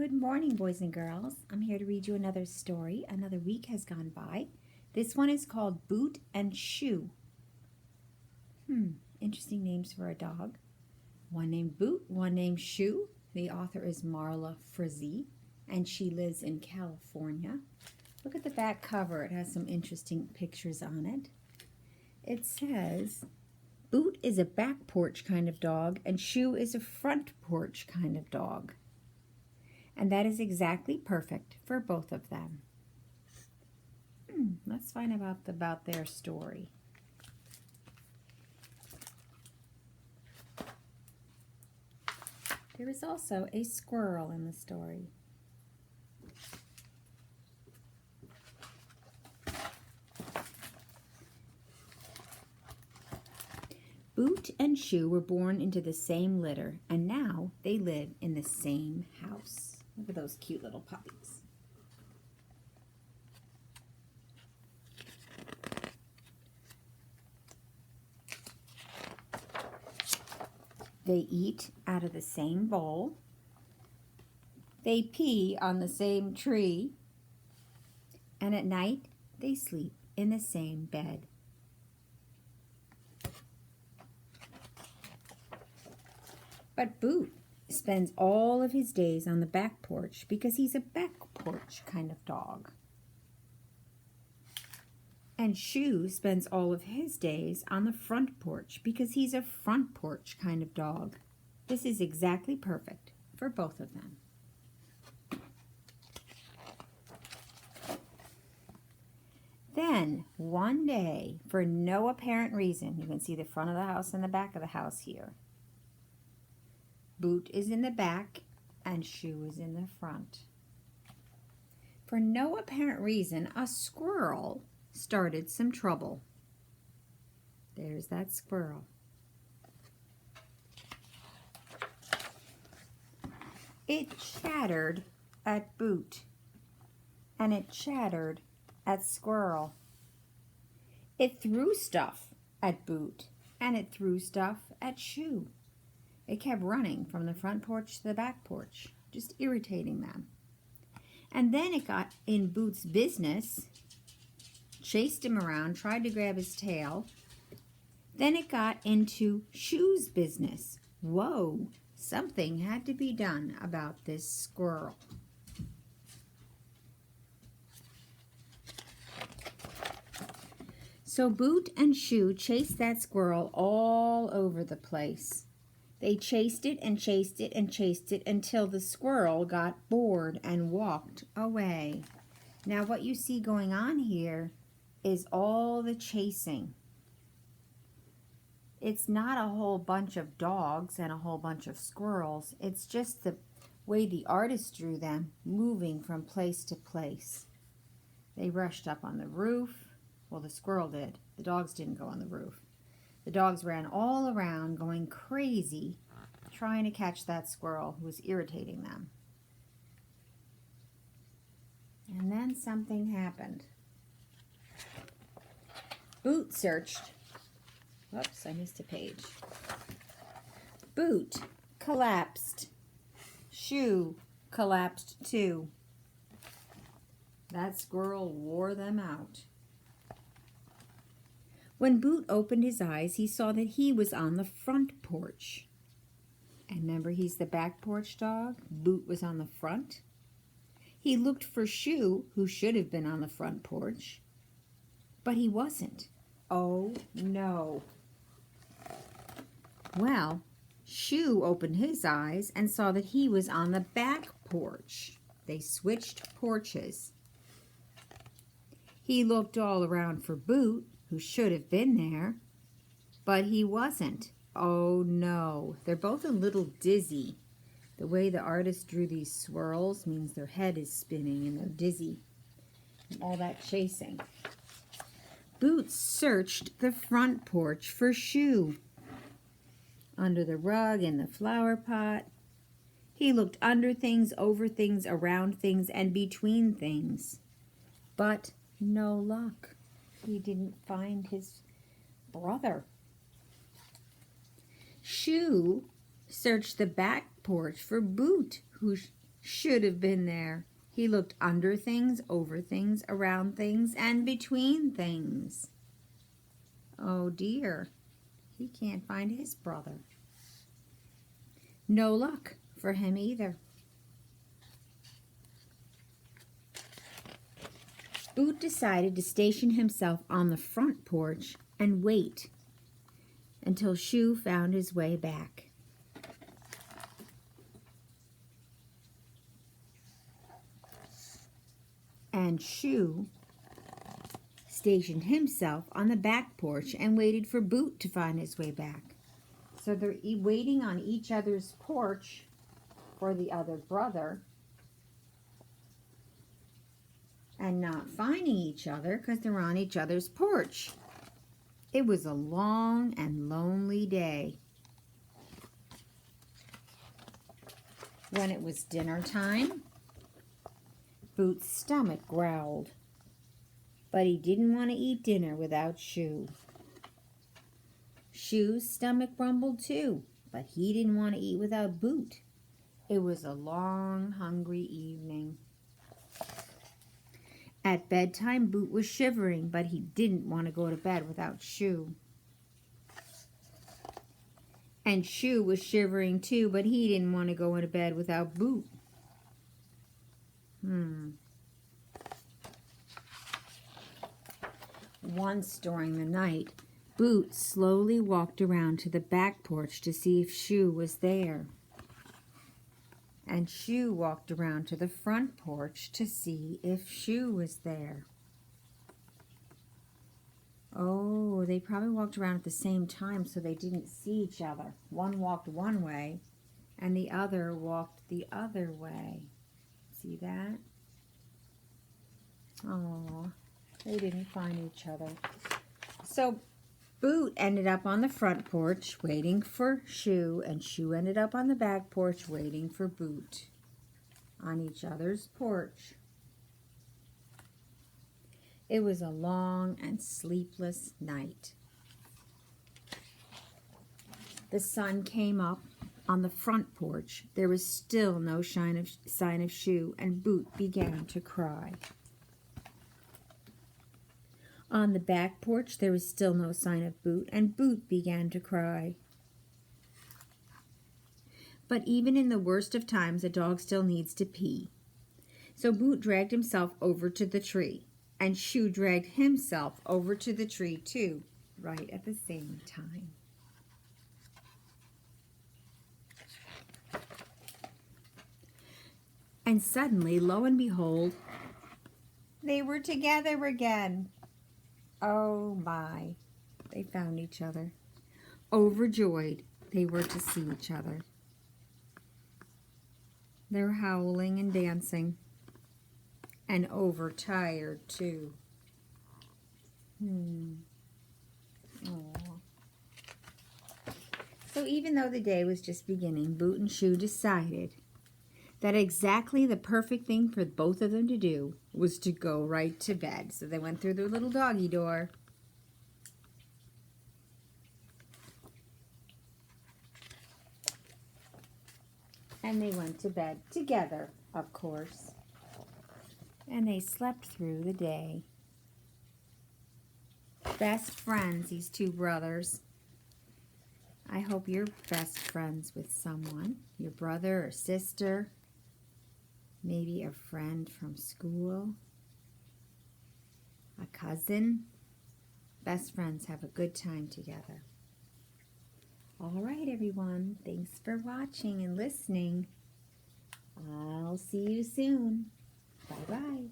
Good morning, boys and girls. I'm here to read you another story. Another week has gone by. This one is called Boot and Shoe. Interesting names for a dog. One named Boot, one named Shoe. The author is Marla Frazee, and she lives in California. Look at the back cover. It has some interesting pictures on it. It says, Boot is a back porch kind of dog, and Shoe is a front porch kind of dog. And that is exactly perfect for both of them. Let's find out about their story. There is also a squirrel in the story. Boot and Shoe were born into the same litter, and now they live in the same house. Look at those cute little puppies. They eat out of the same bowl. They pee on the same tree. And at night, they sleep in the same bed. But Boot spends all of his days on the back porch because he's a back porch kind of dog. And Shoe spends all of his days on the front porch because he's a front porch kind of dog. This is exactly perfect for both of them. Then, one day, for no apparent reason, you can see the front of the house and the back of the house here. Boot is in the back and Shoe is in the front. For no apparent reason, a squirrel started some trouble. There's that squirrel. It chattered at Boot, and it chattered at Squirrel. It threw stuff at Boot, and it threw stuff at Shoe. It kept running from the front porch to the back porch, just irritating them. And then it got in Boot's business, chased him around, tried to grab his tail. Then it got into Shoe's business. Whoa, something had to be done about this squirrel. So Boot and Shoe chased that squirrel all over the place. They chased it and chased it and chased it until the squirrel got bored and walked away. Now what you see going on here is all the chasing. It's not a whole bunch of dogs and a whole bunch of squirrels. It's just the way the artist drew them, moving from place to place. They rushed up on the roof. Well, the squirrel did. The dogs didn't go on the roof. The dogs ran all around, going crazy, trying to catch that squirrel who was irritating them. And then something happened. Boot searched. Whoops, I missed a page. Boot collapsed. Shoe collapsed too. That squirrel wore them out. When Boot opened his eyes, he saw that he was on the front porch. And remember, he's the back porch dog. Boot was on the front. He looked for Shoe, who should have been on the front porch, but he wasn't. Oh, no. Well, Shoe opened his eyes and saw that he was on the back porch. They switched porches. He looked all around for Boot, who should have been there, but he wasn't. Oh no, they're both a little dizzy. The way the artist drew these swirls means their head is spinning and they're dizzy. And all that chasing. Boot searched the front porch for Shoe. Under the rug, in the flower pot. He looked under things, over things, around things, and between things. But no luck. He didn't find his brother. Shoe searched the back porch for Boot, who should have been there. He looked under things, over things, around things, and between things. Oh dear, he can't find his brother. No luck for him either. Boot decided to station himself on the front porch and wait until Shoe found his way back. And Shoe stationed himself on the back porch and waited for Boot to find his way back. So they're waiting on each other's porch for the other brother and not finding each other because they're on each other's porch. It was a long and lonely day. When it was dinner time, Boot's stomach growled, but he didn't want to eat dinner without Shoe. Shoe's stomach rumbled too, but he didn't want to eat without Boot. It was a long, hungry evening. At bedtime, Boot was shivering, but he didn't want to go to bed without Shoe. And Shoe was shivering too, but he didn't want to go into bed without Boot. Once during the night, Boot slowly walked around to the back porch to see if Shoe was there. And Shoe walked around to the front porch to see if Shoe was there. Oh, they probably walked around at the same time so they didn't see each other. One walked one way and the other walked the other way. See that? Oh, they didn't find each other. So Boot ended up on the front porch waiting for Shoe, and Shoe ended up on the back porch waiting for Boot on each other's porch. It was a long and sleepless night. The sun came up on the front porch. There was still no sign of Shoe, and Boot began to cry. On the back porch, there was still no sign of Boot, and Boot began to cry. But even in the worst of times, a dog still needs to pee. So Boot dragged himself over to the tree, and Shoe dragged himself over to the tree too, right at the same time. And suddenly, lo and behold, they were together again. Oh my, they found each other. Overjoyed, they were to see each other. They're howling and dancing, and overtired too. So even though the day was just beginning, Boot and Shoe decided that exactly the perfect thing for both of them to do was to go right to bed. So they went through their little doggy door. And they went to bed together, of course. And they slept through the day. Best friends, these two brothers. I hope you're best friends with someone, your brother or sister. Maybe a friend from school, a cousin. Best friends have a good time together. All right, everyone. Thanks for watching and listening. I'll see you soon. Bye-bye.